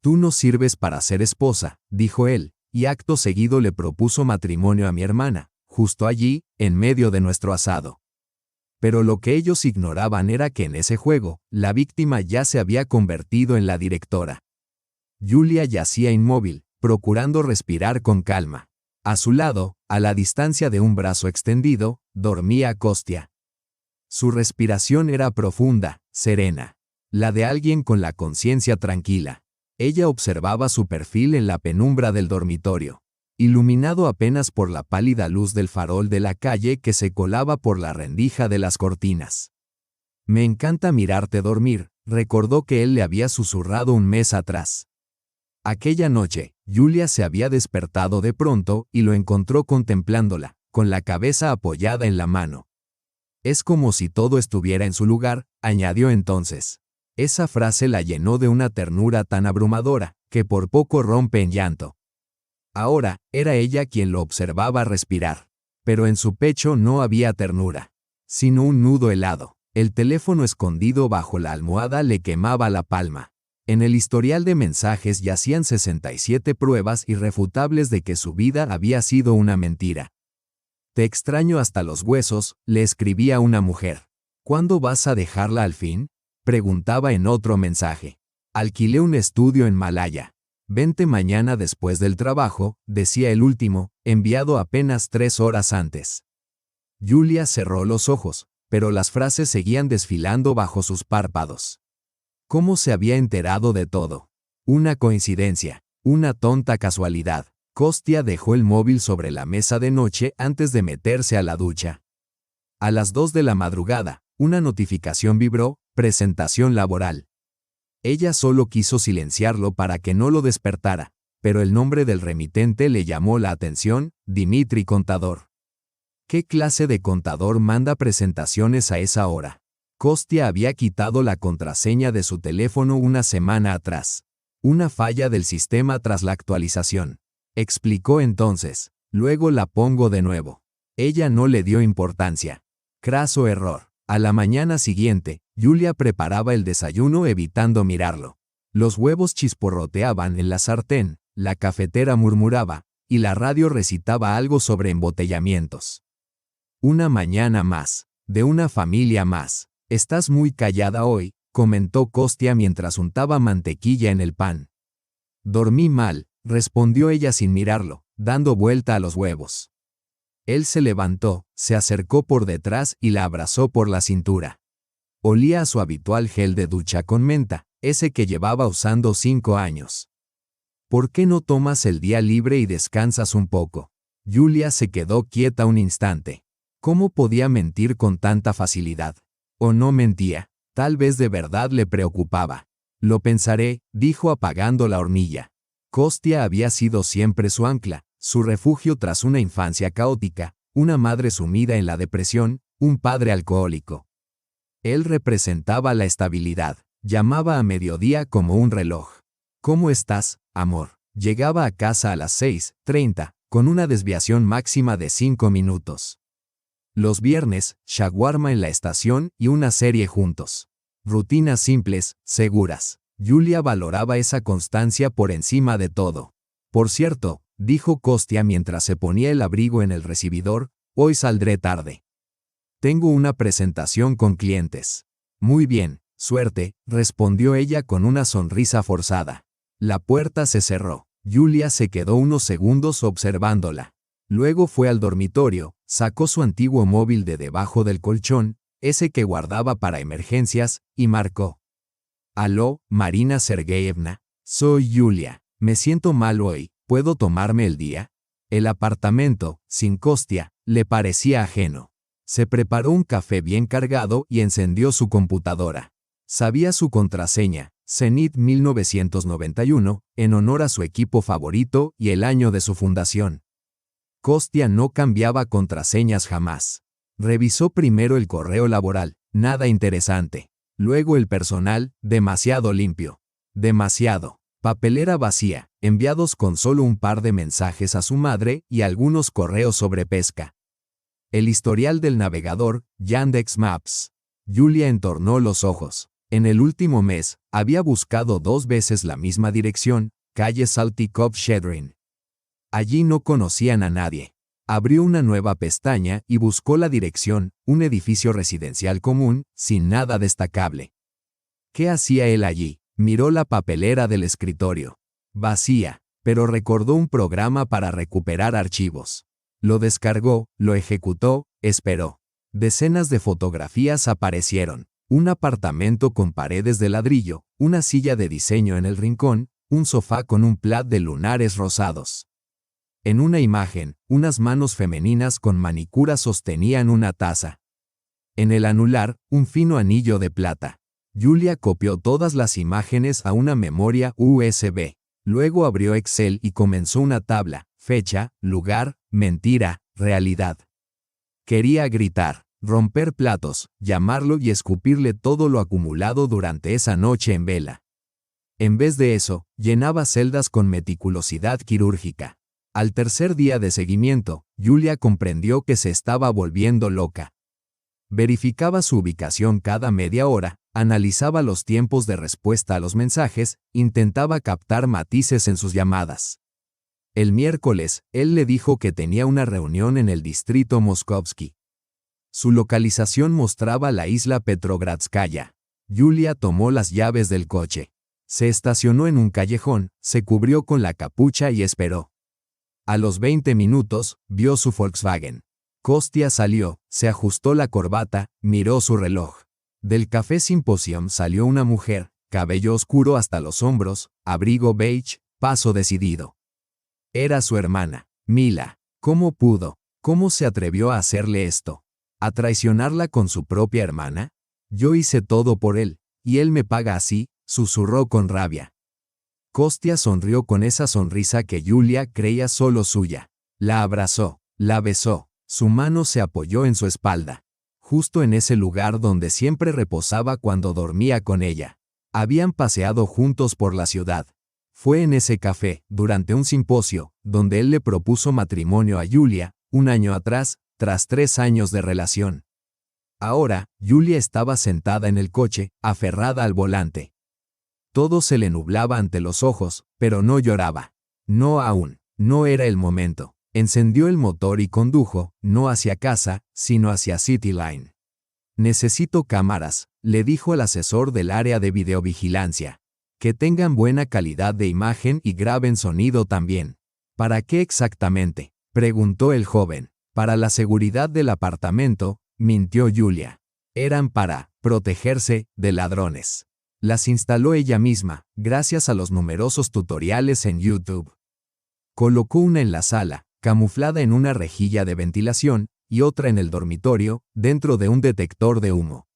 Tú no sirves para ser esposa, dijo él, y acto seguido le propuso matrimonio a mi hermana, justo allí, en medio de nuestro asado. Pero lo que ellos ignoraban era que en ese juego, la víctima ya se había convertido en la directora. Julia yacía inmóvil, procurando respirar con calma. A su lado, a la distancia de un brazo extendido, dormía Kostya. Su respiración era profunda, serena, la de alguien con la conciencia tranquila. Ella observaba su perfil en la penumbra del dormitorio, iluminado apenas por la pálida luz del farol de la calle que se colaba por la rendija de las cortinas. Me encanta mirarte dormir, recordó que él le había susurrado un mes atrás. Aquella noche, Julia se había despertado de pronto y lo encontró contemplándola, con la cabeza apoyada en la mano. Es como si todo estuviera en su lugar, añadió entonces. Esa frase la llenó de una ternura tan abrumadora, que por poco rompe en llanto. Ahora, era ella quien lo observaba respirar. Pero en su pecho no había ternura, sino un nudo helado. El teléfono escondido bajo la almohada le quemaba la palma. En el historial de mensajes yacían 67 pruebas irrefutables de que su vida había sido una mentira. Te extraño hasta los huesos, le escribía una mujer. ¿Cuándo vas a dejarla al fin? Preguntaba en otro mensaje. Alquilé un estudio en Malaya. Vente mañana después del trabajo, decía el último, enviado apenas 3 horas antes. Julia cerró los ojos, pero las frases seguían desfilando bajo sus párpados. ¿Cómo se había enterado de todo? Una coincidencia, una tonta casualidad. Kostya dejó el móvil sobre la mesa de noche antes de meterse a la ducha. A las 2 de la madrugada, una notificación vibró, presentación laboral. Ella solo quiso silenciarlo para que no lo despertara, pero el nombre del remitente le llamó la atención, Dmitri Contador. ¿Qué clase de contador manda presentaciones a esa hora? Kostya había quitado la contraseña de su teléfono una semana atrás. Una falla del sistema tras la actualización. Explicó entonces, luego la pongo de nuevo. Ella no le dio importancia. Craso error. A la mañana siguiente, Julia preparaba el desayuno evitando mirarlo. Los huevos chisporroteaban en la sartén, la cafetera murmuraba, y la radio recitaba algo sobre embotellamientos. Una mañana más, de una familia más. Estás muy callada hoy, comentó Kostya mientras untaba mantequilla en el pan. Dormí mal, respondió ella sin mirarlo, dando vuelta a los huevos. Él se levantó, se acercó por detrás y la abrazó por la cintura. Olía a su habitual gel de ducha con menta, ese que llevaba usando 5 años. ¿Por qué no tomas el día libre y descansas un poco? Julia se quedó quieta un instante. ¿Cómo podía mentir con tanta facilidad? ¿O no mentía? Tal vez de verdad le preocupaba. Lo pensaré, dijo apagando la hornilla. Kostya había sido siempre su ancla, su refugio tras una infancia caótica, una madre sumida en la depresión, un padre alcohólico. Él representaba la estabilidad, llamaba a mediodía como un reloj. ¿Cómo estás, amor? Llegaba a casa a las 6:30, con una desviación máxima de 5 minutos. Los viernes, shawarma en la estación y una serie juntos. Rutinas simples, seguras. Julia valoraba esa constancia por encima de todo. Por cierto, dijo Kostya mientras se ponía el abrigo en el recibidor, hoy saldré tarde. Tengo una presentación con clientes. Muy bien, suerte, respondió ella con una sonrisa forzada. La puerta se cerró. Julia se quedó unos segundos observándola. Luego fue al dormitorio, sacó su antiguo móvil de debajo del colchón, ese que guardaba para emergencias, y marcó. Aló, Marina Sergeyevna. Soy Julia. Me siento mal hoy. ¿Puedo tomarme el día? El apartamento, sin Kostya, le parecía ajeno. Se preparó un café bien cargado y encendió su computadora. Sabía su contraseña, Zenit 1991, en honor a su equipo favorito y el año de su fundación. Kostya no cambiaba contraseñas jamás. Revisó primero el correo laboral, nada interesante. Luego el personal, demasiado limpio. Demasiado. Papelera vacía, enviados con solo un par de mensajes a su madre y algunos correos sobre pesca. El historial del navegador, Yandex Maps. Julia entornó los ojos. En el último mes, había buscado 2 veces la misma dirección, calle Saltykov-Shchedrin. Allí no conocían a nadie. Abrió una nueva pestaña y buscó la dirección, un edificio residencial común, sin nada destacable. ¿Qué hacía él allí? Miró la papelera del escritorio. Vacía, pero recordó un programa para recuperar archivos. Lo descargó, lo ejecutó, esperó. Decenas de fotografías aparecieron. Un apartamento con paredes de ladrillo, una silla de diseño en el rincón, un sofá con un plaid de lunares rosados. En una imagen, unas manos femeninas con manicura sostenían una taza. En el anular, un fino anillo de plata. Julia copió todas las imágenes a una memoria USB. Luego abrió Excel y comenzó una tabla: fecha, lugar, mentira, realidad. Quería gritar, romper platos, llamarlo y escupirle todo lo acumulado durante esa noche en vela. En vez de eso, llenaba celdas con meticulosidad quirúrgica. Al tercer día de seguimiento, Julia comprendió que se estaba volviendo loca. Verificaba su ubicación cada media hora, analizaba los tiempos de respuesta a los mensajes, intentaba captar matices en sus llamadas. El miércoles, él le dijo que tenía una reunión en el distrito Moskovsky. Su localización mostraba la isla Petrogradskaya. Julia tomó las llaves del coche. Se estacionó en un callejón, se cubrió con la capucha y esperó. A los 20 minutos, vio su Volkswagen. Kostya salió, se ajustó la corbata, miró su reloj. Del Café Symposium salió una mujer, cabello oscuro hasta los hombros, abrigo beige, paso decidido. Era su hermana, Mila. ¿Cómo pudo? ¿Cómo se atrevió a hacerle esto? ¿A traicionarla con su propia hermana? Yo hice todo por él, y él me paga así, susurró con rabia. Kostya sonrió con esa sonrisa que Julia creía solo suya. La abrazó, la besó, su mano se apoyó en su espalda. Justo en ese lugar donde siempre reposaba cuando dormía con ella. Habían paseado juntos por la ciudad. Fue en ese café, durante un simposio, donde él le propuso matrimonio a Julia, un año atrás, tras 3 años de relación. Ahora, Julia estaba sentada en el coche, aferrada al volante. Todo se le nublaba ante los ojos, pero no lloraba. No aún, no era el momento. Encendió el motor y condujo, no hacia casa, sino hacia City Line. Necesito cámaras, le dijo el asesor del área de videovigilancia. Que tengan buena calidad de imagen y graben sonido también. ¿Para qué exactamente?, preguntó el joven. Para la seguridad del apartamento, mintió Julia. Eran para protegerse de ladrones. Las instaló ella misma, gracias a los numerosos tutoriales en YouTube. Colocó una en la sala, camuflada en una rejilla de ventilación, y otra en el dormitorio, dentro de un detector de humo.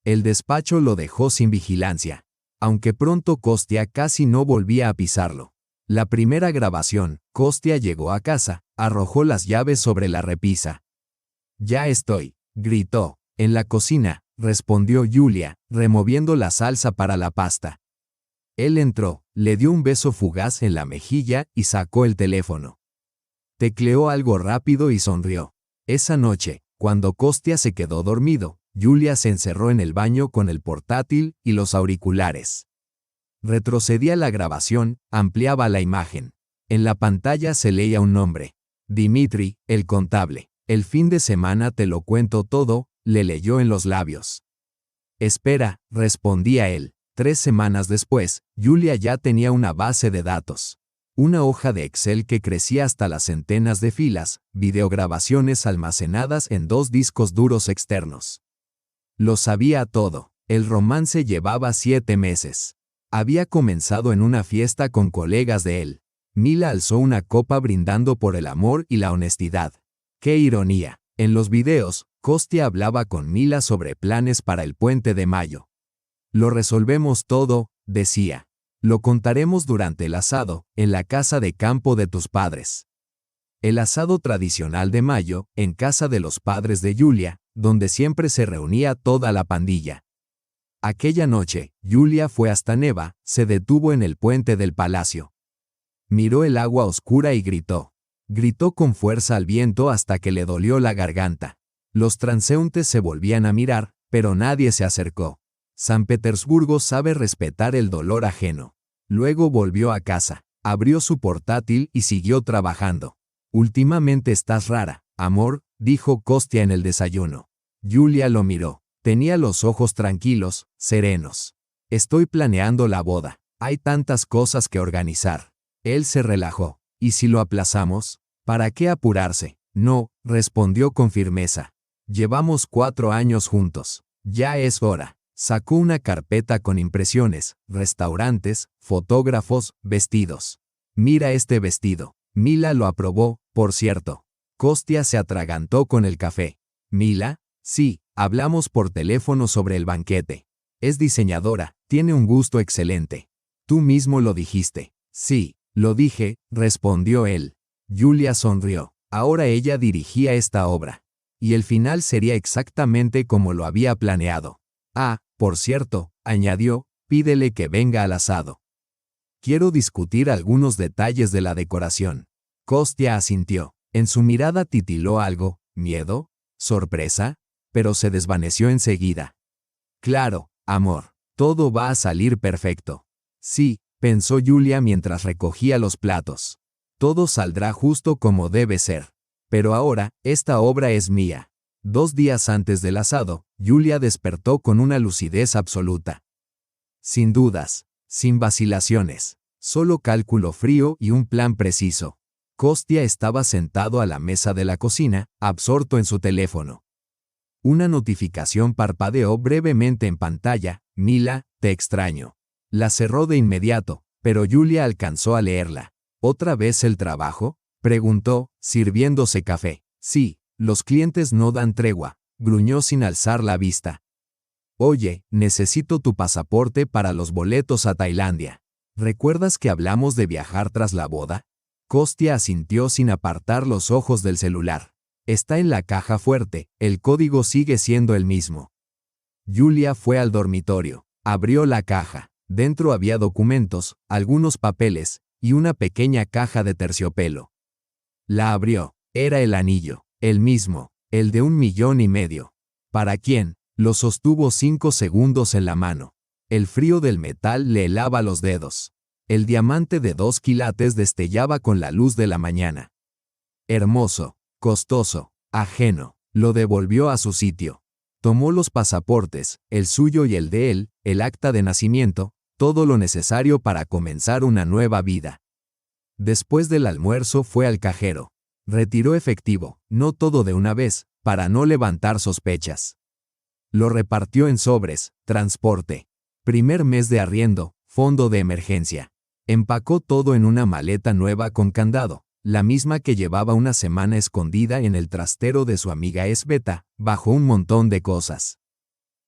El despacho lo dejó sin vigilancia, aunque pronto Kostya casi no volvía a pisarlo. La primera grabación, Kostya llegó a casa, arrojó las llaves sobre la repisa. «Ya estoy», gritó. «En la cocina», respondió Julia, removiendo la salsa para la pasta. Él entró, le dio un beso fugaz en la mejilla y sacó el teléfono. Tecleó algo rápido y sonrió. Esa noche, cuando Kostya se quedó dormido, Julia se encerró en el baño con el portátil y los auriculares. Retrocedía la grabación, ampliaba la imagen. En la pantalla se leía un nombre. Dimitri, el contable. «El fin de semana te lo cuento todo», le leyó en los labios. «Espera», respondía él. 3 semanas después, Julia ya tenía una base de datos. Una hoja de Excel que crecía hasta las centenas de filas, videograbaciones almacenadas en 2 discos duros externos. Lo sabía todo. El romance llevaba 7 meses. Había comenzado en una fiesta con colegas de él. Mila alzó una copa brindando por el amor y la honestidad. ¡Qué ironía! En los videos, Kostya hablaba con Mila sobre planes para el puente de mayo. «Lo resolvemos todo», decía. «Lo contaremos durante el asado, en la casa de campo de tus padres». El asado tradicional de mayo, en casa de los padres de Julia, donde siempre se reunía toda la pandilla. Aquella noche, Julia fue hasta Neva, se detuvo en el puente del palacio. Miró el agua oscura y gritó. Gritó con fuerza al viento hasta que le dolió la garganta. Los transeúntes se volvían a mirar, pero nadie se acercó. San Petersburgo sabe respetar el dolor ajeno. Luego volvió a casa, abrió su portátil y siguió trabajando. Últimamente estás rara, amor, dijo Kostya en el desayuno. Yulia lo miró. Tenía los ojos tranquilos, serenos. Estoy planeando la boda. Hay tantas cosas que organizar. Él se relajó. ¿Y si lo aplazamos? ¿Para qué apurarse? No, respondió con firmeza. Llevamos 4 años juntos. Ya es hora. Sacó una carpeta con impresiones, restaurantes, fotógrafos, vestidos. Mira este vestido. Mila lo aprobó, por cierto. Kostya se atragantó con el café. ¿Mila? Sí, hablamos por teléfono sobre el banquete. Es diseñadora, tiene un gusto excelente. Tú mismo lo dijiste. Sí, lo dije, respondió él. Yulia sonrió. Ahora ella dirigía esta obra. Y el final sería exactamente como lo había planeado. Ah, por cierto, añadió, pídele que venga al asado. Quiero discutir algunos detalles de la decoración. Kostya asintió. En su mirada titiló algo, miedo, sorpresa, pero se desvaneció enseguida. Claro, amor, todo va a salir perfecto. Sí, pensó Yulia mientras recogía los platos. Todo saldrá justo como debe ser. Pero ahora, esta obra es mía. 2 días antes del asado, Yulia despertó con una lucidez absoluta. Sin dudas, sin vacilaciones, solo cálculo frío y un plan preciso. Kostya estaba sentado a la mesa de la cocina, absorto en su teléfono. Una notificación parpadeó brevemente en pantalla. Mila, te extraño. La cerró de inmediato, pero Yulia alcanzó a leerla. ¿Otra vez el trabajo?, preguntó, sirviéndose café. Sí, los clientes no dan tregua, gruñó sin alzar la vista. Oye, necesito tu pasaporte para los boletos a Tailandia. ¿Recuerdas que hablamos de viajar tras la boda? Kostya asintió sin apartar los ojos del celular. Está en la caja fuerte, el código sigue siendo el mismo. Yulia fue al dormitorio, abrió la caja. Dentro había documentos, algunos papeles, y una pequeña caja de terciopelo. La abrió. Era el anillo, el mismo, el de 1,5 millones. ¿Para quién? Lo sostuvo 5 segundos en la mano. El frío del metal le helaba los dedos. El diamante de 2 quilates destellaba con la luz de la mañana. Hermoso, costoso, ajeno. Lo devolvió a su sitio. Tomó los pasaportes, el suyo y el de él, el acta de nacimiento, todo lo necesario para comenzar una nueva vida. Después del almuerzo fue al cajero. Retiró efectivo, no todo de una vez, para no levantar sospechas. Lo repartió en sobres, transporte. Primer mes de arriendo, fondo de emergencia. Empacó todo en una maleta nueva con candado, la misma que llevaba una semana escondida en el trastero de su amiga Sveta, bajo un montón de cosas.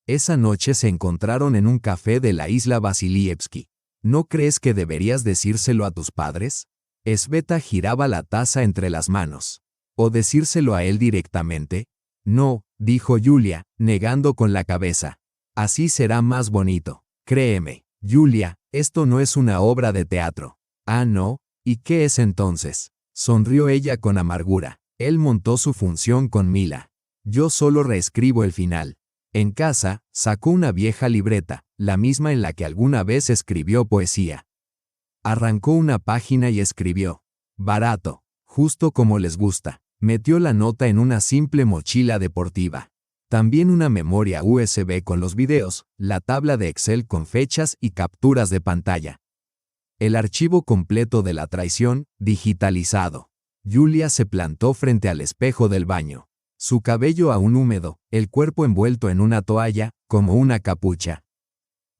Esa noche se encontraron en un café de la isla Vasilievsky. ¿No crees que deberías decírselo a tus padres? Sveta giraba la taza entre las manos. ¿O decírselo a él directamente? No, dijo Yulia, negando con la cabeza. Así será más bonito. Créeme, Yulia, esto no es una obra de teatro. Ah, ¿no? ¿Y qué es entonces? Sonrió ella con amargura. Él montó su función con Mila. Yo solo reescribo el final. En casa, sacó una vieja libreta, la misma en la que alguna vez escribió poesía. Arrancó una página y escribió. Barato, justo como les gusta. Metió la nota en una simple mochila deportiva. También una memoria USB con los videos, la tabla de Excel con fechas y capturas de pantalla. El archivo completo de la traición, digitalizado. Yulia se plantó frente al espejo del baño. Su cabello aún húmedo, el cuerpo envuelto en una toalla, como una capucha.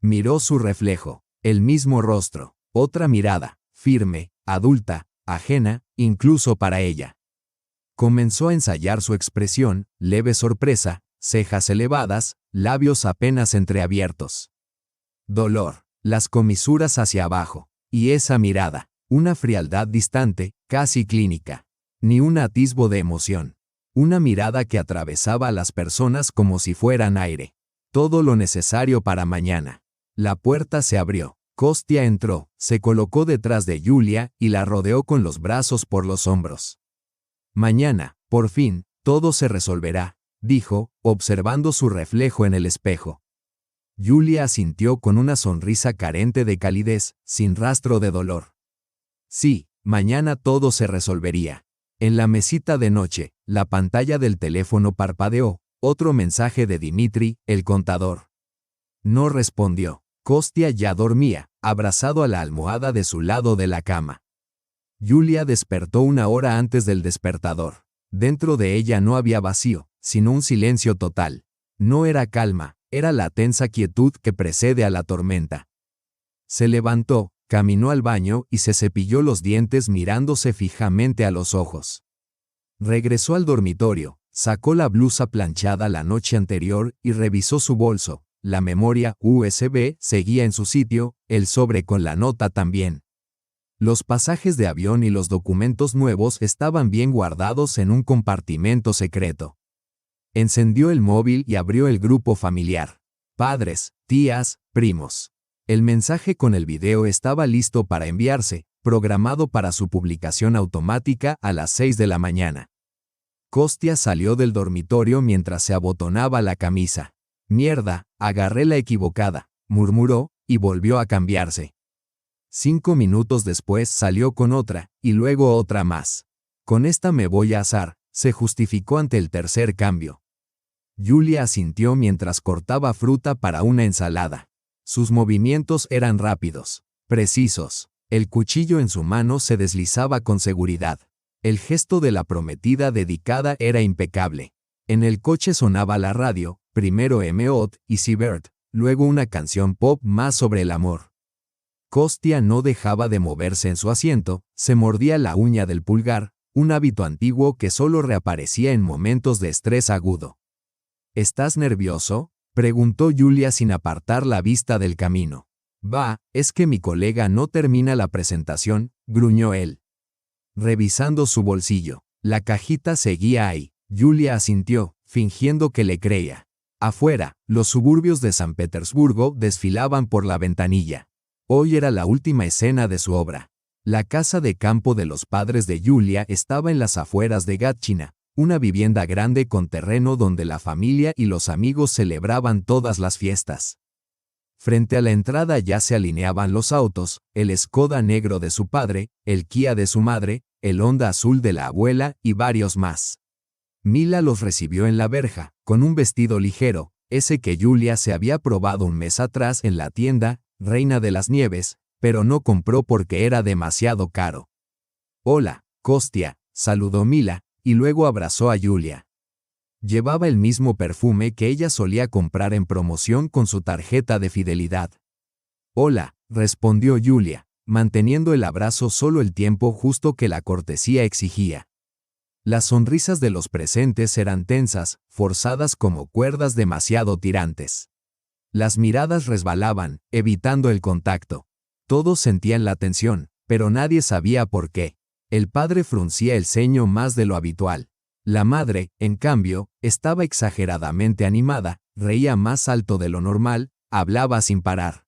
Miró su reflejo, el mismo rostro, otra mirada, firme, adulta, ajena, incluso para ella. Comenzó a ensayar su expresión, leve sorpresa, cejas elevadas, labios apenas entreabiertos. Dolor, las comisuras hacia abajo, y esa mirada, una frialdad distante, casi clínica. Ni un atisbo de emoción. Una mirada que atravesaba a las personas como si fueran aire. Todo lo necesario para mañana. La puerta se abrió. Kostya entró, se colocó detrás de Yulia y la rodeó con los brazos por los hombros. Mañana, por fin, todo se resolverá, dijo, observando su reflejo en el espejo. Julia asintió con una sonrisa carente de calidez, sin rastro de dolor. Sí, mañana todo se resolvería. En la mesita de noche, la pantalla del teléfono parpadeó, otro mensaje de Dimitri, el contador. No respondió. Kostia ya dormía, abrazado a la almohada de su lado de la cama. Julia despertó una hora antes del despertador. Dentro de ella no había vacío, sino un silencio total. No era calma, era la tensa quietud que precede a la tormenta. Se levantó, caminó al baño y se cepilló los dientes mirándose fijamente a los ojos. Regresó al dormitorio, sacó la blusa planchada la noche anterior y revisó su bolso. La memoria USB seguía en su sitio, el sobre con la nota también. Los pasajes de avión y los documentos nuevos estaban bien guardados en un compartimento secreto. Encendió el móvil y abrió el grupo familiar. Padres, tías, primos. El mensaje con el video estaba listo para enviarse, programado para su publicación automática a las 6 de la mañana. Kostia salió del dormitorio mientras se abotonaba la camisa. Mierda, agarré la equivocada, murmuró, y volvió a cambiarse. 5 minutos después salió con otra, y luego otra más. Con esta me voy a asar, se justificó ante el tercer cambio. Julia asintió mientras cortaba fruta para una ensalada. Sus movimientos eran rápidos, precisos. El cuchillo en su mano se deslizaba con seguridad. El gesto de la prometida dedicada era impecable. En el coche sonaba la radio, primero M.O.T. y Siebert, luego una canción pop más sobre el amor. Kostia no dejaba de moverse en su asiento, se mordía la uña del pulgar, un hábito antiguo que solo reaparecía en momentos de estrés agudo. ¿Estás nervioso?, preguntó Julia sin apartar la vista del camino. Va, es que mi colega no termina la presentación, gruñó él. Revisando su bolsillo, la cajita seguía ahí. Julia asintió, fingiendo que le creía. Afuera, los suburbios de San Petersburgo desfilaban por la ventanilla. Hoy era la última escena de su obra. La casa de campo de los padres de Julia estaba en las afueras de Gatchina, una vivienda grande con terreno donde la familia y los amigos celebraban todas las fiestas. Frente a la entrada ya se alineaban los autos, el Skoda negro de su padre, el Kia de su madre, el Honda azul de la abuela y varios más. Mila los recibió en la verja, con un vestido ligero, ese que Julia se había probado un mes atrás en la tienda, Reina de las Nieves, pero no compró porque era demasiado caro. Hola, Kostia, saludó Mila, y luego abrazó a Julia. Llevaba el mismo perfume que ella solía comprar en promoción con su tarjeta de fidelidad. Hola, respondió Julia, manteniendo el abrazo solo el tiempo justo que la cortesía exigía. Las sonrisas de los presentes eran tensas, forzadas como cuerdas demasiado tirantes. Las miradas resbalaban, evitando el contacto. Todos sentían la tensión, pero nadie sabía por qué. El padre fruncía el ceño más de lo habitual. La madre, en cambio, estaba exageradamente animada, reía más alto de lo normal, hablaba sin parar.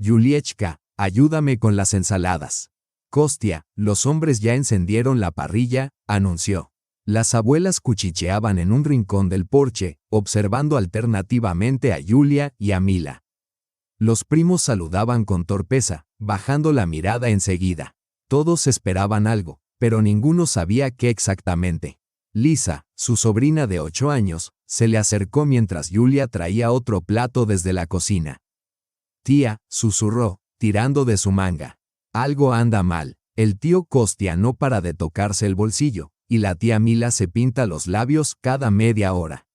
Juliechka, ayúdame con las ensaladas. Kostia, los hombres ya encendieron la parrilla, anunció. Las abuelas cuchicheaban en un rincón del porche, observando alternativamente a Julia y a Mila. Los primos saludaban con torpeza, bajando la mirada enseguida. Todos esperaban algo, pero ninguno sabía qué exactamente. Lisa, su sobrina de 8 años, se le acercó mientras Julia traía otro plato desde la cocina. Tía, susurró, tirando de su manga. Algo anda mal. El tío Kostia no para de tocarse el bolsillo, y la tía Mila se pinta los labios cada media hora.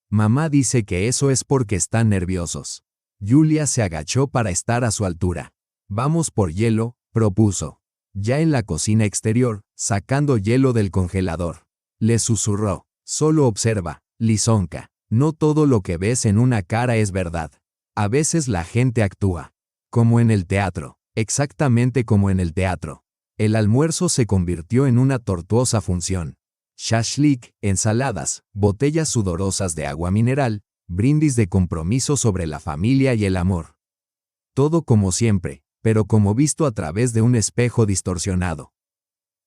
Mamá dice que eso es porque están nerviosos. Julia se agachó para estar a su altura. Vamos por hielo, propuso. Ya en la cocina exterior, sacando hielo del congelador. Le susurró. Solo observa, Lisonka. No todo lo que ves en una cara es verdad. A veces la gente actúa. Como en el teatro. Exactamente como en el teatro. El almuerzo se convirtió en una tortuosa función. Shashlik, ensaladas, botellas sudorosas de agua mineral, brindis de compromiso sobre la familia y el amor. Todo como siempre, pero como visto a través de un espejo distorsionado.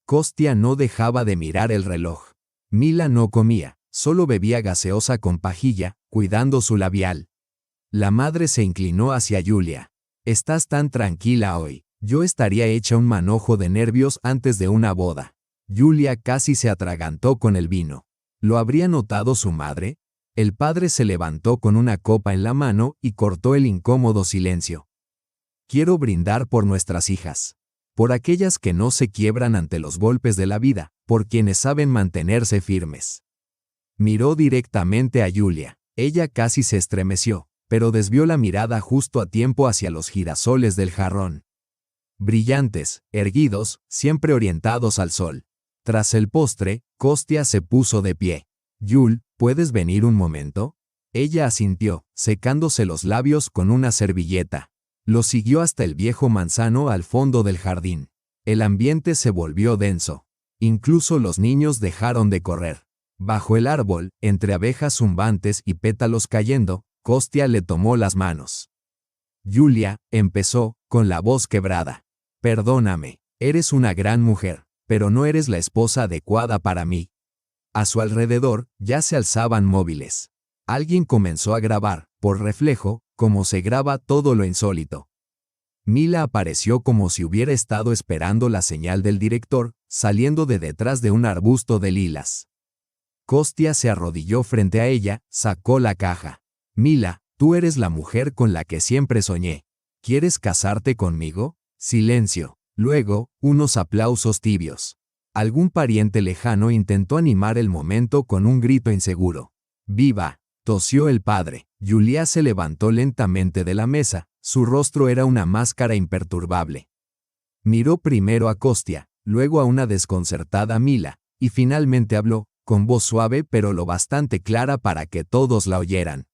Kostia no dejaba de mirar el reloj. Mila no comía, solo bebía gaseosa con pajilla, cuidando su labial. La madre se inclinó hacia Julia. Estás tan tranquila hoy. Yo estaría hecha un manojo de nervios antes de una boda. Julia casi se atragantó con el vino. ¿Lo habría notado su madre? El padre se levantó con una copa en la mano y cortó el incómodo silencio. Quiero brindar por nuestras hijas. Por aquellas que no se quiebran ante los golpes de la vida, por quienes saben mantenerse firmes. Miró directamente a Julia. Ella casi se estremeció, pero desvió la mirada justo a tiempo hacia los girasoles del jarrón. Brillantes, erguidos, siempre orientados al sol. Tras el postre, Kostya se puso de pie. Jul, ¿puedes venir un momento? Ella asintió, secándose los labios con una servilleta. Lo siguió hasta el viejo manzano al fondo del jardín. El ambiente se volvió denso. Incluso los niños dejaron de correr. Bajo el árbol, entre abejas zumbantes y pétalos cayendo, Kostya le tomó las manos. Julia, empezó, con la voz quebrada. Perdóname, eres una gran mujer, pero no eres la esposa adecuada para mí. A su alrededor, ya se alzaban móviles. Alguien comenzó a grabar, por reflejo, como se graba todo lo insólito. Mila apareció como si hubiera estado esperando la señal del director, saliendo de detrás de un arbusto de lilas. Kostya se arrodilló frente a ella, sacó la caja. Mila, tú eres la mujer con la que siempre soñé. ¿Quieres casarte conmigo? Silencio. Luego, unos aplausos tibios. Algún pariente lejano intentó animar el momento con un grito inseguro. ¡Viva! Tosió el padre. Julia se levantó lentamente de la mesa. Su rostro era una máscara imperturbable. Miró primero a Kostya, luego a una desconcertada Mila, y finalmente habló, con voz suave pero lo bastante clara para que todos la oyeran.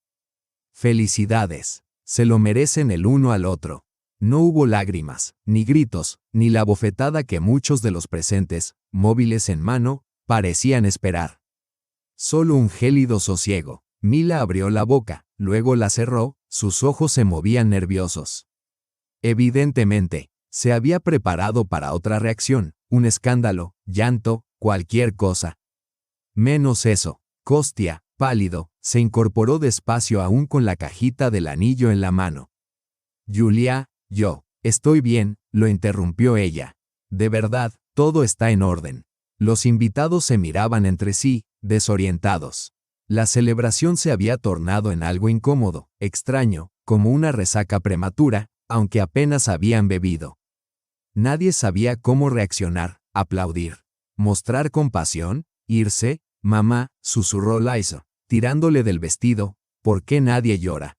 Felicidades. Se lo merecen el uno al otro. No hubo lágrimas, ni gritos, ni la bofetada que muchos de los presentes, móviles en mano, parecían esperar. Solo un gélido sosiego. Mila abrió la boca, luego la cerró, sus ojos se movían nerviosos. Evidentemente, se había preparado para otra reacción, un escándalo, llanto, cualquier cosa. Menos eso. Kostya, pálido, se incorporó despacio aún con la cajita del anillo en la mano. Julia, yo, estoy bien, lo interrumpió ella. De verdad, todo está en orden. Los invitados se miraban entre sí, desorientados. La celebración se había tornado en algo incómodo, extraño, como una resaca prematura, aunque apenas habían bebido. Nadie sabía cómo reaccionar, aplaudir, mostrar compasión, irse. Mamá, susurró Liza, tirándole del vestido, ¿por qué nadie llora?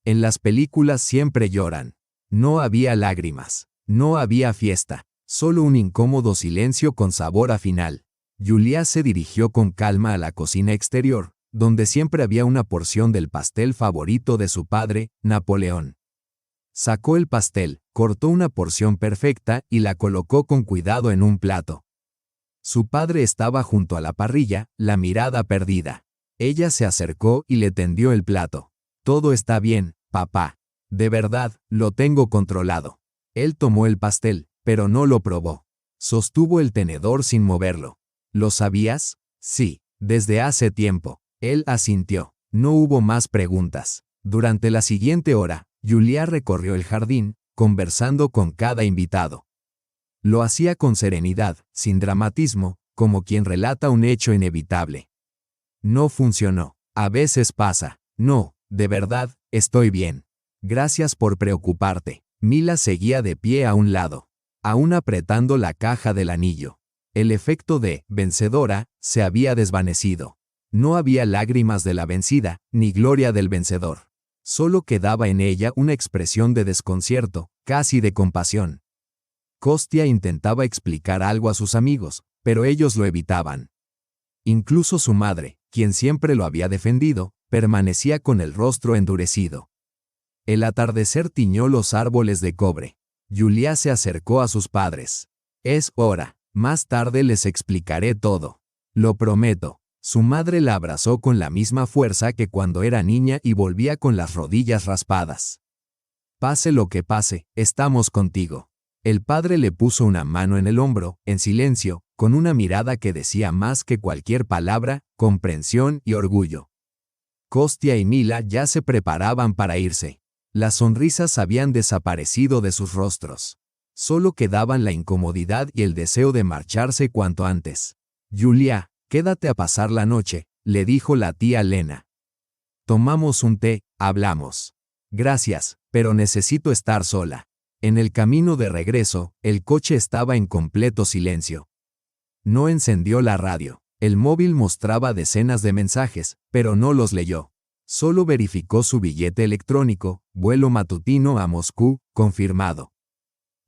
En las películas siempre lloran. No había lágrimas, no había fiesta, solo un incómodo silencio con sabor a final. Julia se dirigió con calma a la cocina exterior, donde siempre había una porción del pastel favorito de su padre, Napoleón. Sacó el pastel, cortó una porción perfecta y la colocó con cuidado en un plato. Su padre estaba junto a la parrilla, la mirada perdida. Ella se acercó y le tendió el plato. Todo está bien, papá. De verdad, lo tengo controlado. Él tomó el pastel, pero no lo probó. Sostuvo el tenedor sin moverlo. ¿Lo sabías? Sí, desde hace tiempo. Él asintió. No hubo más preguntas. Durante la siguiente hora, Julia recorrió el jardín, conversando con cada invitado. Lo hacía con serenidad, sin dramatismo, como quien relata un hecho inevitable. No funcionó. A veces pasa. No, de verdad, estoy bien. Gracias por preocuparte. Mila seguía de pie a un lado, aún apretando la caja del anillo. El efecto de vencedora se había desvanecido. No había lágrimas de la vencida, ni gloria del vencedor. Solo quedaba en ella una expresión de desconcierto, casi de compasión. Kostya intentaba explicar algo a sus amigos, pero ellos lo evitaban. Incluso su madre, quien siempre lo había defendido, permanecía con el rostro endurecido. El atardecer tiñó los árboles de cobre. Julia se acercó a sus padres. Es hora, más tarde les explicaré todo. Lo prometo. Su madre la abrazó con la misma fuerza que cuando era niña y volvía con las rodillas raspadas. Pase lo que pase, estamos contigo. El padre le puso una mano en el hombro, en silencio, con una mirada que decía más que cualquier palabra, comprensión y orgullo. Kostya y Mila ya se preparaban para irse. Las sonrisas habían desaparecido de sus rostros. Solo quedaban la incomodidad y el deseo de marcharse cuanto antes. «Julia, quédate a pasar la noche», le dijo la tía Lena. «Tomamos un té, hablamos». «Gracias, pero necesito estar sola». En el camino de regreso, el coche estaba en completo silencio. No encendió la radio. El móvil mostraba decenas de mensajes, pero no los leyó. Solo verificó su billete electrónico, vuelo matutino a Moscú, confirmado.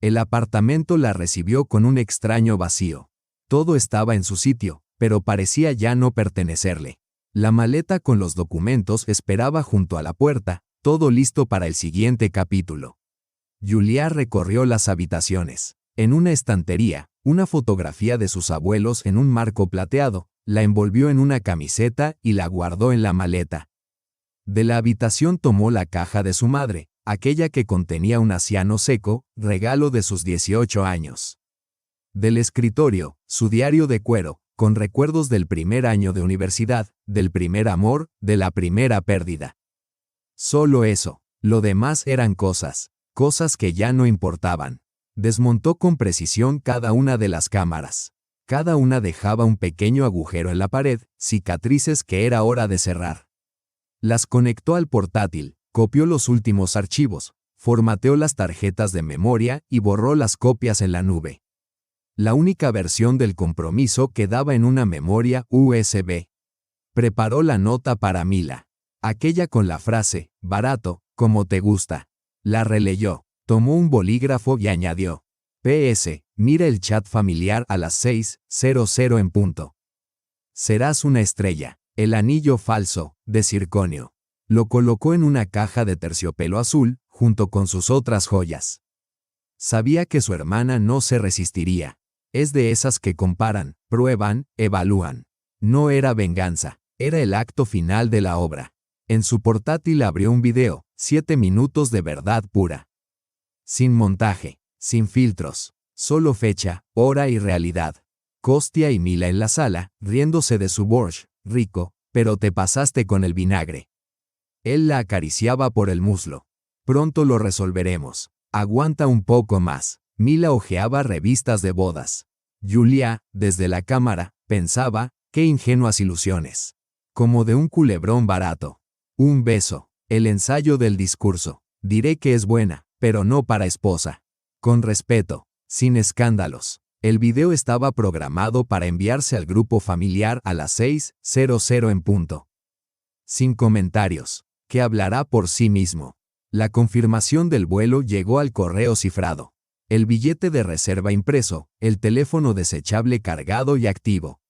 El apartamento la recibió con un extraño vacío. Todo estaba en su sitio, pero parecía ya no pertenecerle. La maleta con los documentos esperaba junto a la puerta, todo listo para el siguiente capítulo. Julia recorrió las habitaciones. En una estantería, una fotografía de sus abuelos en un marco plateado, la envolvió en una camiseta y la guardó en la maleta. De la habitación tomó la caja de su madre, aquella que contenía un asiano seco, regalo de sus 18 años. Del escritorio, su diario de cuero, con recuerdos del primer año de universidad, del primer amor, de la primera pérdida. Solo eso, lo demás eran cosas que ya no importaban. Desmontó con precisión cada una de las cámaras. Cada una dejaba un pequeño agujero en la pared, cicatrices que era hora de cerrar. Las conectó al portátil, copió los últimos archivos, formateó las tarjetas de memoria y borró las copias en la nube. La única versión del compromiso quedaba en una memoria USB. Preparó la nota para Mila. Aquella con la frase, barato, como te gusta. La releyó, tomó un bolígrafo y añadió. PS, mira el chat familiar a las 6:00 en punto. Serás una estrella. El anillo falso, de circonio. Lo colocó en una caja de terciopelo azul, junto con sus otras joyas. Sabía que su hermana no se resistiría. Es de esas que comparan, prueban, evalúan. No era venganza, era el acto final de la obra. En su portátil abrió un video, 7 minutos de verdad pura. Sin montaje, sin filtros, solo fecha, hora y realidad. Kostya y Mila en la sala, riéndose de su borscht, rico, pero te pasaste con el vinagre. Él la acariciaba por el muslo. Pronto lo resolveremos. Aguanta un poco más. Mila hojeaba revistas de bodas. Julia, desde la cámara, pensaba, qué ingenuas ilusiones. Como de un culebrón barato. Un beso. El ensayo del discurso. Diré que es buena, pero no para esposa. Con respeto. Sin escándalos. El video estaba programado para enviarse al grupo familiar a las 6:00 en punto. Sin comentarios. Que hablará por sí mismo. La confirmación del vuelo llegó al correo cifrado. El billete de reserva impreso, el teléfono desechable cargado y activo.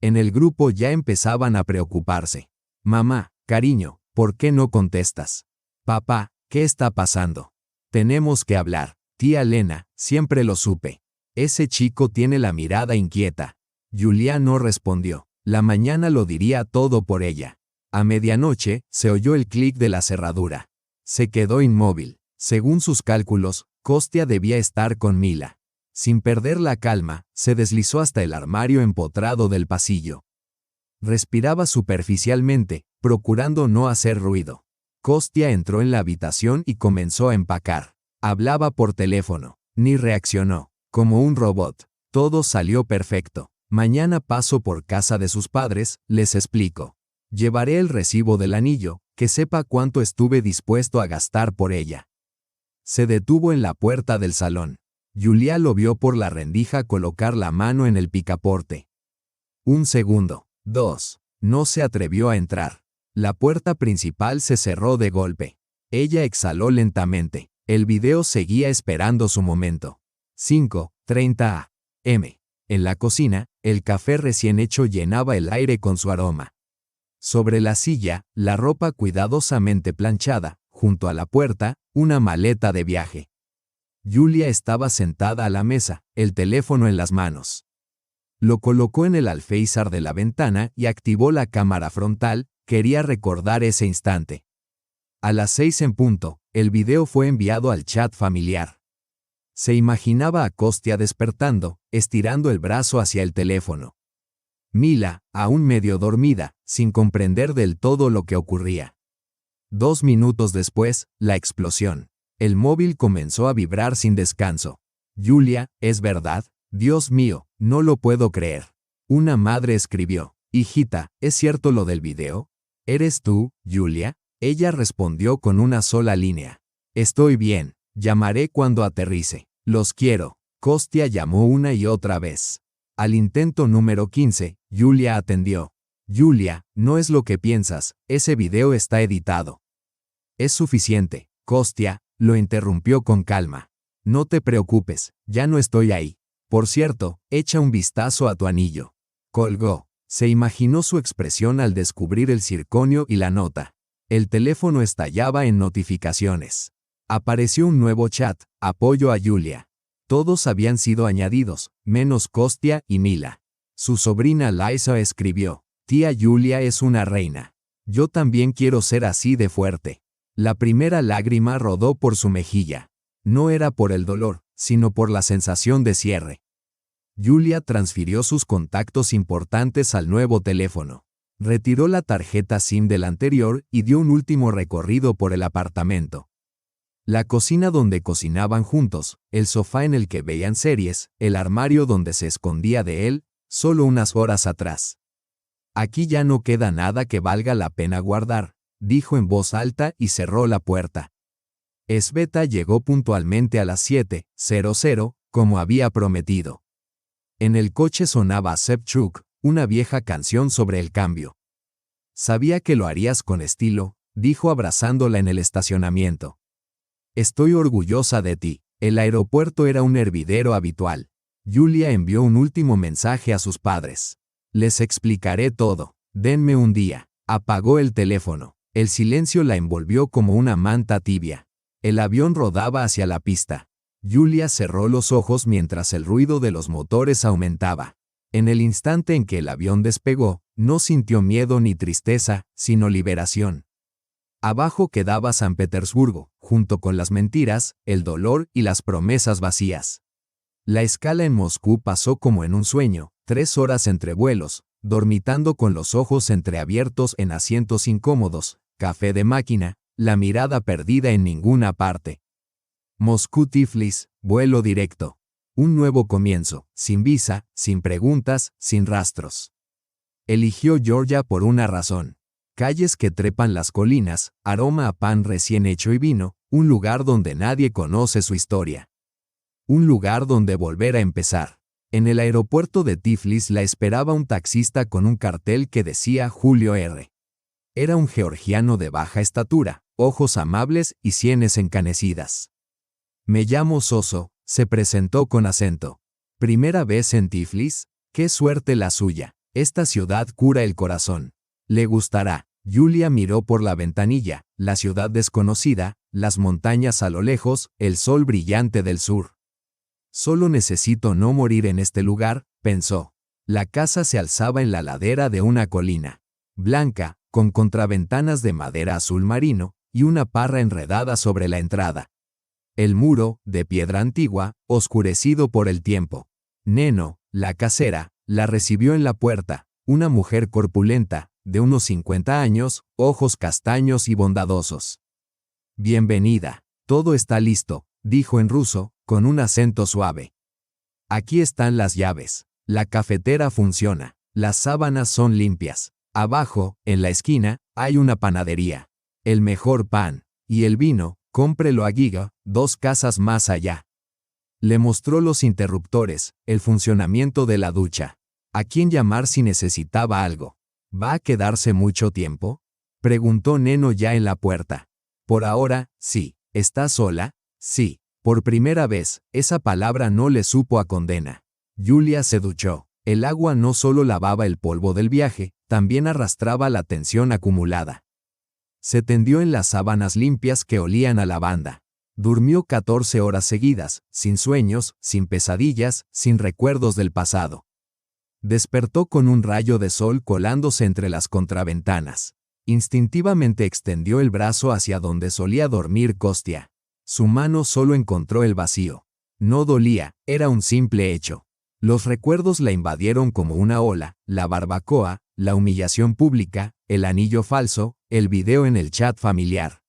En el grupo ya empezaban a preocuparse. Mamá, cariño, ¿por qué no contestas? Papá, ¿qué está pasando? Tenemos que hablar. Tía Lena, siempre lo supe. Ese chico tiene la mirada inquieta. Julia no respondió. La mañana lo diría todo por ella. A medianoche, se oyó el clic de la cerradura. Se quedó inmóvil. Según sus cálculos, Kostya debía estar con Mila. Sin perder la calma, se deslizó hasta el armario empotrado del pasillo. Respiraba superficialmente, procurando no hacer ruido. Kostya entró en la habitación y comenzó a empacar. Hablaba por teléfono. Ni reaccionó. Como un robot. Todo salió perfecto. Mañana paso por casa de sus padres, les explico. Llevaré el recibo del anillo, que sepa cuánto estuve dispuesto a gastar por ella. Se detuvo en la puerta del salón. Julia lo vio por la rendija colocar la mano en el picaporte. Un segundo, 2. No se atrevió a entrar. La puerta principal se cerró de golpe. Ella exhaló lentamente. El video seguía esperando su momento. 5:30 a.m. En la cocina, el café recién hecho llenaba el aire con su aroma. Sobre la silla, la ropa cuidadosamente planchada, junto a la puerta, una maleta de viaje. Julia estaba sentada a la mesa, el teléfono en las manos. Lo colocó en el alféizar de la ventana y activó la cámara frontal, quería recordar ese instante. A las 6 en punto, el video fue enviado al chat familiar. Se imaginaba a Kostya despertando, estirando el brazo hacia el teléfono. Mila, aún medio dormida, sin comprender del todo lo que ocurría. 2 minutos después, la explosión. El móvil comenzó a vibrar sin descanso. Julia, ¿es verdad? Dios mío, no lo puedo creer. Una madre escribió, hijita, ¿es cierto lo del video? ¿Eres tú, Julia? Ella respondió con una sola línea. Estoy bien, llamaré cuando aterrice. Los quiero. Kostya llamó una y otra vez. Al intento número 15, Julia atendió. Julia, no es lo que piensas, ese video está editado. Es suficiente, Kostya, lo interrumpió con calma. No te preocupes, ya no estoy ahí. Por cierto, echa un vistazo a tu anillo. Colgó. Se imaginó su expresión al descubrir el circonio y la nota. El teléfono estallaba en notificaciones. Apareció un nuevo chat, apoyo a Julia. Todos habían sido añadidos, menos Kostya y Mila. Su sobrina Liza escribió, tía Julia es una reina. Yo también quiero ser así de fuerte. La primera lágrima rodó por su mejilla. No era por el dolor, sino por la sensación de cierre. Julia transfirió sus contactos importantes al nuevo teléfono. Retiró la tarjeta SIM del anterior y dio un último recorrido por el apartamento. La cocina donde cocinaban juntos, el sofá en el que veían series, el armario donde se escondía de él, solo unas horas atrás. Aquí ya no queda nada que valga la pena guardar, dijo en voz alta y cerró la puerta. Sveta llegó puntualmente a las 7:00, como había prometido. En el coche sonaba Shevchuk, una vieja canción sobre el cambio. Sabía que lo harías con estilo, dijo abrazándola en el estacionamiento. Estoy orgullosa de ti. El aeropuerto era un hervidero habitual. Julia envió un último mensaje a sus padres. Les explicaré todo. Denme un día. Apagó el teléfono. El silencio la envolvió como una manta tibia. El avión rodaba hacia la pista. Julia cerró los ojos mientras el ruido de los motores aumentaba. En el instante en que el avión despegó, no sintió miedo ni tristeza, sino liberación. Abajo quedaba San Petersburgo, junto con las mentiras, el dolor y las promesas vacías. La escala en Moscú pasó como en un sueño, 3 horas entre vuelos, dormitando con los ojos entreabiertos en asientos incómodos, café de máquina, la mirada perdida en ninguna parte. Moscú-Tiflis, vuelo directo. Un nuevo comienzo, sin visa, sin preguntas, sin rastros. Eligió Georgia por una razón. Calles que trepan las colinas, aroma a pan recién hecho y vino, un lugar donde nadie conoce su historia. Un lugar donde volver a empezar. En el aeropuerto de Tiflis la esperaba un taxista con un cartel que decía Julio R. Era un georgiano de baja estatura, ojos amables y sienes encanecidas. Me llamo Soso, se presentó con acento. ¿Primera vez en Tiflis? ¡Qué suerte la suya! Esta ciudad cura el corazón. Le gustará. Julia miró por la ventanilla, la ciudad desconocida, las montañas a lo lejos, el sol brillante del sur. Solo necesito no morir en este lugar, pensó. La casa se alzaba en la ladera de una colina. Blanca, con contraventanas de madera azul marino, y una parra enredada sobre la entrada. El muro, de piedra antigua, oscurecido por el tiempo. Neno, la casera, la recibió en la puerta, una mujer corpulenta, de unos 50 años, ojos castaños y bondadosos. Bienvenida, todo está listo, dijo en ruso, con un acento suave. Aquí están las llaves. La cafetera funciona. Las sábanas son limpias. Abajo, en la esquina, hay una panadería. El mejor pan. Y el vino, cómprelo a Giga, 2 casas más allá. Le mostró los interruptores, el funcionamiento de la ducha. ¿A quién llamar si necesitaba algo? ¿Va a quedarse mucho tiempo? Preguntó Neno ya en la puerta. Por ahora, sí. ¿Está sola? Sí. Por primera vez, esa palabra no le supo a condena. Julia se duchó. El agua no solo lavaba el polvo del viaje, también arrastraba la tensión acumulada. Se tendió en las sábanas limpias que olían a lavanda. Durmió 14 horas seguidas, sin sueños, sin pesadillas, sin recuerdos del pasado. Despertó con un rayo de sol colándose entre las contraventanas. Instintivamente extendió el brazo hacia donde solía dormir Kostya. Su mano solo encontró el vacío. No dolía, era un simple hecho. Los recuerdos la invadieron como una ola: la barbacoa, la humillación pública, el anillo falso, el video en el chat familiar.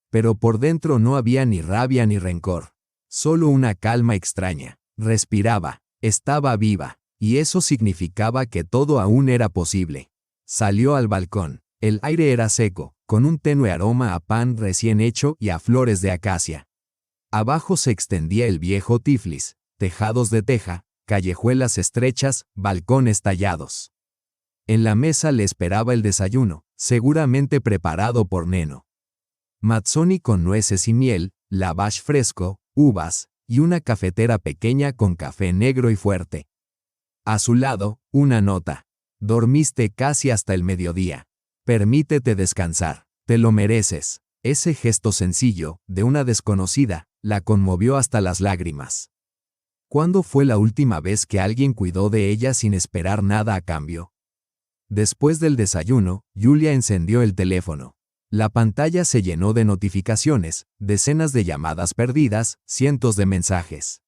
Pero por dentro no había ni rabia ni rencor, solo una calma extraña. Respiraba, estaba viva, y eso significaba que todo aún era posible. Salió al balcón. El aire era seco, con un tenue aroma a pan recién hecho y a flores de acacia. Abajo se extendía el viejo Tiflis, tejados de teja, callejuelas estrechas, balcones tallados. En la mesa le esperaba el desayuno, seguramente preparado por Neno. Mazzoni con nueces y miel, lavash fresco, uvas, y una cafetera pequeña con café negro y fuerte. A su lado, una nota: dormiste casi hasta el mediodía. Permítete descansar, te lo mereces. Ese gesto sencillo, de una desconocida, la conmovió hasta las lágrimas. ¿Cuándo fue la última vez que alguien cuidó de ella sin esperar nada a cambio? Después del desayuno, Julia encendió el teléfono. La pantalla se llenó de notificaciones, decenas de llamadas perdidas, cientos de mensajes.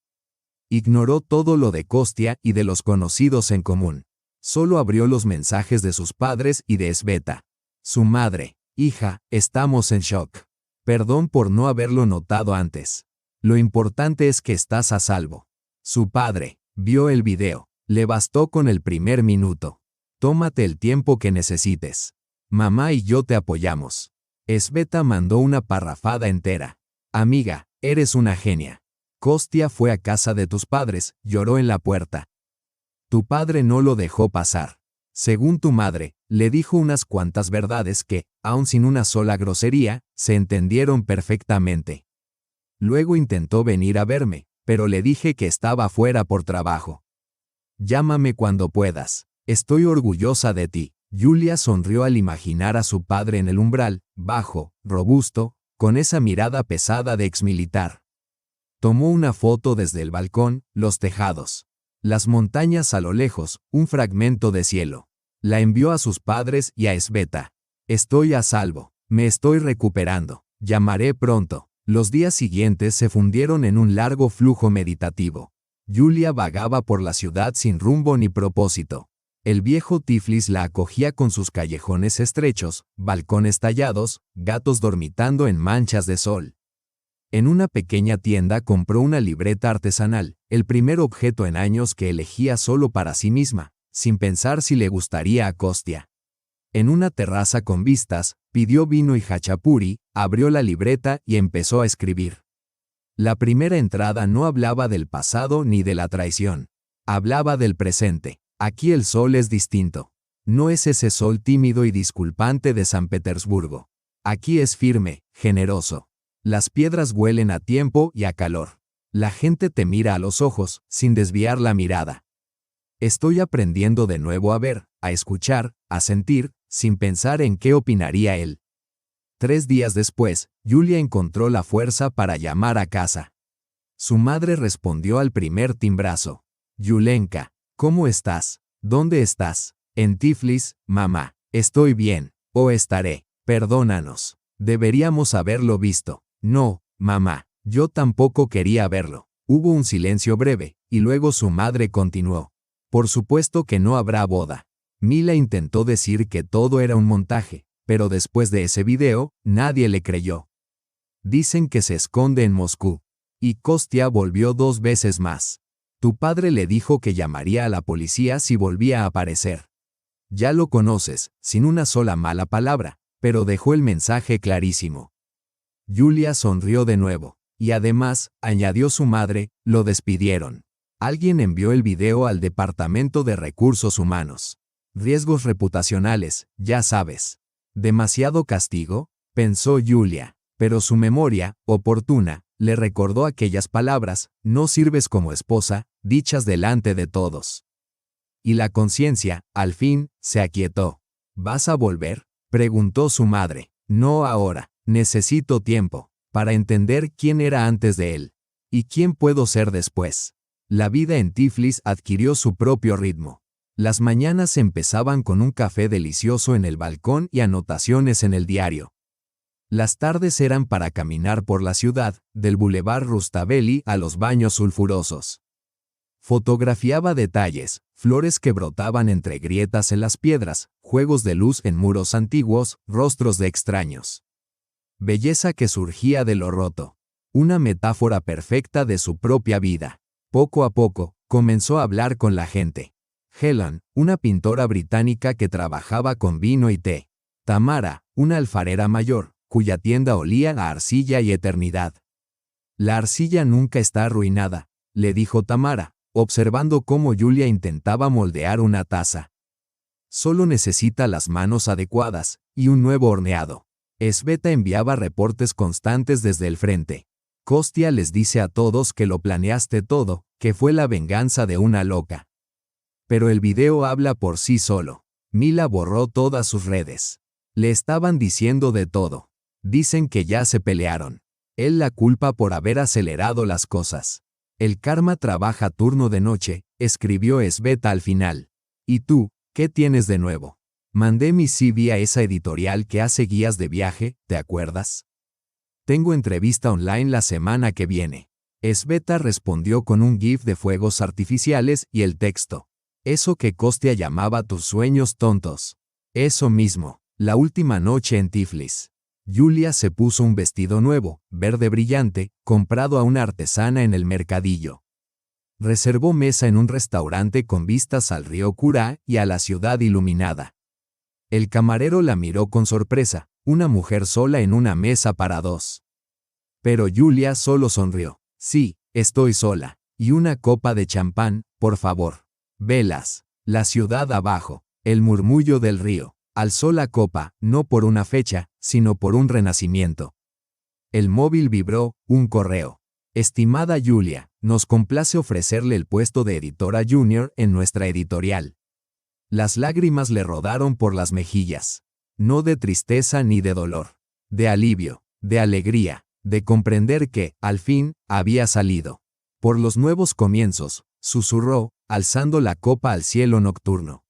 Ignoró todo lo de Kostia y de los conocidos en común. Solo abrió los mensajes de sus padres y de Sveta. Su madre: hija, estamos en shock. Perdón por no haberlo notado antes. Lo importante es que estás a salvo. Su padre: vio el video. Le bastó con el primer minuto. Tómate el tiempo que necesites. Mamá y yo te apoyamos. Sveta mandó una parrafada entera. Amiga, eres una genia. Kostia fue a casa de tus padres, lloró en la puerta. Tu padre no lo dejó pasar. Según tu madre, le dijo unas cuantas verdades que, aun sin una sola grosería, se entendieron perfectamente. Luego intentó venir a verme, pero le dije que estaba fuera por trabajo. Llámame cuando puedas. Estoy orgullosa de ti. Julia sonrió al imaginar a su padre en el umbral, bajo, robusto, con esa mirada pesada de exmilitar. Tomó una foto desde el balcón, los tejados, las montañas a lo lejos, un fragmento de cielo. La envió a sus padres y a Sveta. Estoy a salvo, me estoy recuperando, llamaré pronto. Los días siguientes se fundieron en un largo flujo meditativo. Julia vagaba por la ciudad sin rumbo ni propósito. El viejo Tiflis la acogía con sus callejones estrechos, balcones tallados, gatos dormitando en manchas de sol. En una pequeña tienda compró una libreta artesanal, el primer objeto en años que elegía solo para sí misma, sin pensar si le gustaría a Kostia. En una terraza con vistas, pidió vino y hachapuri, abrió la libreta y empezó a escribir. La primera entrada no hablaba del pasado ni de la traición. Hablaba del presente. Aquí el sol es distinto. No es ese sol tímido y disculpante de San Petersburgo. Aquí es firme, generoso. Las piedras huelen a tiempo y a calor. La gente te mira a los ojos, sin desviar la mirada. Estoy aprendiendo de nuevo a ver, a escuchar, a sentir, sin pensar en qué opinaría él. 3 días después, Julia encontró la fuerza para llamar a casa. Su madre respondió al primer timbrazo. Yulenka, ¿cómo estás? ¿Dónde estás? En Tiflis, mamá. Estoy bien, o estaré. Perdónanos. Deberíamos haberlo visto. No, mamá, yo tampoco quería verlo. Hubo un silencio breve, y luego su madre continuó. Por supuesto que no habrá boda. Mila intentó decir que todo era un montaje, pero después de ese video, nadie le creyó. Dicen que se esconde en Moscú. Y Kostia volvió 2 veces más. Tu padre le dijo que llamaría a la policía si volvía a aparecer. Ya lo conoces, sin una sola mala palabra, pero dejó el mensaje clarísimo. Julia sonrió de nuevo, y además, añadió su madre, lo despidieron. Alguien envió el video al Departamento de Recursos Humanos. Riesgos reputacionales, ya sabes. ¿Demasiado castigo?, pensó Julia, pero su memoria, oportuna, le recordó aquellas palabras: no sirves como esposa, dichas delante de todos. Y la conciencia, al fin, se aquietó. ¿Vas a volver?, preguntó su madre. No ahora. Necesito tiempo para entender quién era antes de él y quién puedo ser después. La vida en Tiflis adquirió su propio ritmo. Las mañanas empezaban con un café delicioso en el balcón y anotaciones en el diario. Las tardes eran para caminar por la ciudad, del Boulevard Rustaveli a los baños sulfurosos. Fotografiaba detalles, flores que brotaban entre grietas en las piedras, juegos de luz en muros antiguos, rostros de extraños. Belleza que surgía de lo roto. Una metáfora perfecta de su propia vida. Poco a poco, comenzó a hablar con la gente. Helen, una pintora británica que trabajaba con vino y té. Tamara, una alfarera mayor, cuya tienda olía a arcilla y eternidad. La arcilla nunca está arruinada, le dijo Tamara, observando cómo Julia intentaba moldear una taza. Solo necesita las manos adecuadas y un nuevo horneado. Esbeta enviaba reportes constantes desde el frente. Kostya les dice a todos que lo planeaste todo, que fue la venganza de una loca. Pero el video habla por sí solo. Mila borró todas sus redes. Le estaban diciendo de todo. Dicen que ya se pelearon. Él la culpa por haber acelerado las cosas. El karma trabaja turno de noche, escribió Esbeta al final. ¿Y tú, qué tienes de nuevo? Mandé mi CV a esa editorial que hace guías de viaje, ¿te acuerdas? Tengo entrevista online la semana que viene. Esbeta respondió con un GIF de fuegos artificiales y el texto. Eso que Kostya llamaba tus sueños tontos. Eso mismo, la última noche en Tiflis. Julia se puso un vestido nuevo, verde brillante, comprado a una artesana en el mercadillo. Reservó mesa en un restaurante con vistas al río Kura y a la ciudad iluminada. El camarero la miró con sorpresa, una mujer sola en una mesa para dos. Pero Julia solo sonrió. Sí, estoy sola. Y una copa de champán, por favor. Velas. La ciudad abajo. El murmullo del río. Alzó la copa, no por una fecha, sino por un renacimiento. El móvil vibró, un correo. Estimada Julia, nos complace ofrecerle el puesto de editora junior en nuestra editorial. Las lágrimas le rodaron por las mejillas. No de tristeza ni de dolor. De alivio, de alegría, de comprender que, al fin, había salido. Por los nuevos comienzos, susurró, alzando la copa al cielo nocturno.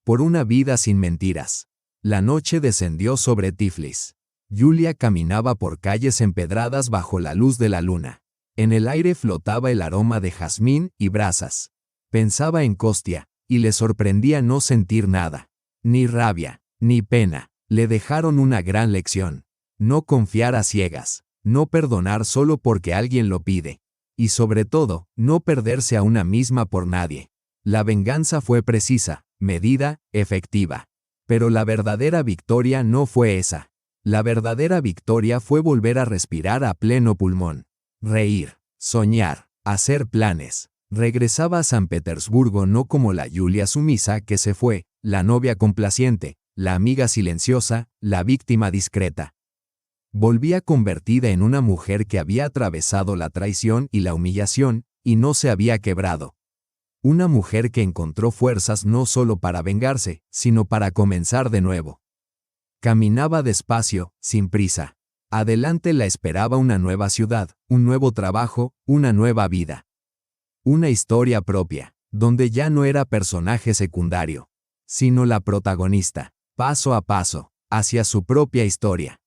Por una vida sin mentiras. La noche descendió sobre Tiflis. Julia caminaba por calles empedradas bajo la luz de la luna. En el aire flotaba el aroma de jazmín y brasas. Pensaba en Kostya, y le sorprendía no sentir nada. Ni rabia, ni pena. Le dejaron una gran lección. No confiar a ciegas. No perdonar solo porque alguien lo pide. Y sobre todo, no perderse a una misma por nadie. La venganza fue precisa, medida, efectiva. Pero la verdadera victoria no fue esa. La verdadera victoria fue volver a respirar a pleno pulmón. Reír, soñar, hacer planes. Regresaba a San Petersburgo no como la Julia sumisa que se fue, la novia complaciente, la amiga silenciosa, la víctima discreta. Volvía convertida en una mujer que había atravesado la traición y la humillación, y no se había quebrado. Una mujer que encontró fuerzas no solo para vengarse, sino para comenzar de nuevo. Caminaba despacio, sin prisa. Adelante la esperaba una nueva ciudad, un nuevo trabajo, una nueva vida. Una historia propia, donde ya no era personaje secundario, sino la protagonista, paso a paso, hacia su propia historia.